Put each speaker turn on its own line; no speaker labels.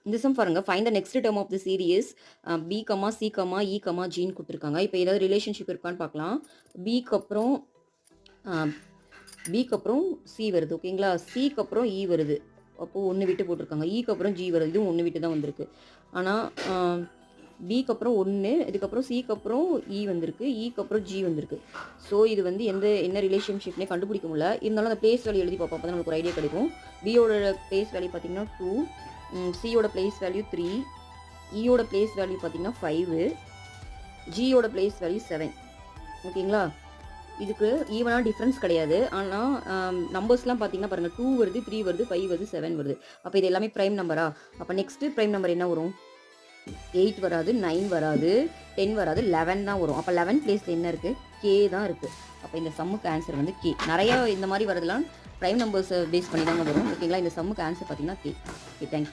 இந்த சம் பாருங்க. Find the next term of the series b, c, e, ஜின்னு குடுத்துருக்காங்க. இப்ப ஏதாவது ரிலேஷன்ஷிப் இருக்கான்னு பார்க்கலாம். பிக்கு அப்புறம் அ பிக்கு அப்புறம் சி வருது. ஓகேங்களா? சிக்கு அப்புறம் இ வருது. அப்போ 1 விட்டு போட்டுருக்காங்க. இக்கு அப்புறம் ஜி வருது. இதுவும் 1 விட்டு தான் வந்திருக்கு. ஆனா அ பிக்கு அப்புறம் 1, இதுக்கப்புறம் சிக்கு அப்புறம் இ வந்திருக்கு. இக்கு அப்புறம் ஜி வந்திருக்கு. ஸோ இது வந்து என்ன ரிலேஷன்ஷிப்னே கண்டுபிடிக்க முடியல. இருந்தாலும் அந்த பிளேஸ் வேல்யூ எழுதி பார்ப்போம். அப்பதான் நமக்கு ஒரு ஐடியா கிடைக்கும். பியோட பிளேஸ் வேல்யூ பார்த்தீங்கன்னா 2, சியோட பிளேஸ் வேல்யூ 3, இயோட பிளேஸ் வேல்யூ பார்த்தீங்கன்னா 5, ஜியோட பிளேஸ் வேல்யூ 7. ஓகேங்களா? இதுக்கு ஈவனா டிஃபரன்ஸ் கிடையாது. ஆனா நம்பர்ஸ்லாம் பார்த்தீங்கன்னா பாருங்க 2 வருது, 3 வருது, 5 வருது, 7 வருது. அப்ப இது எல்லாமே பிரைம் நம்பரா? அப்ப நெக்ஸ்ட் பிரைம் நம்பர் என்ன வரும்? 8 வராது, 9 வராது, 10 வராது, 11 தான் வரும். அப்ப 11 பிளேஸ்ல என்ன இருக்கு? கே தான் இருக்கு. அப்ப இந்த சம்முக்கு ஆன்சர் வந்து கே. நெறைய இந்த மாரி வரதெல்லாம் பிரைம் நம்பர்ஸ பேஸ் பண்ணி தாங்க வரும். ஓகேங்களா? இந்த சம்முக்கு ஆன்சர் பார்த்தீங்கன்னா கே. Okay, thank you.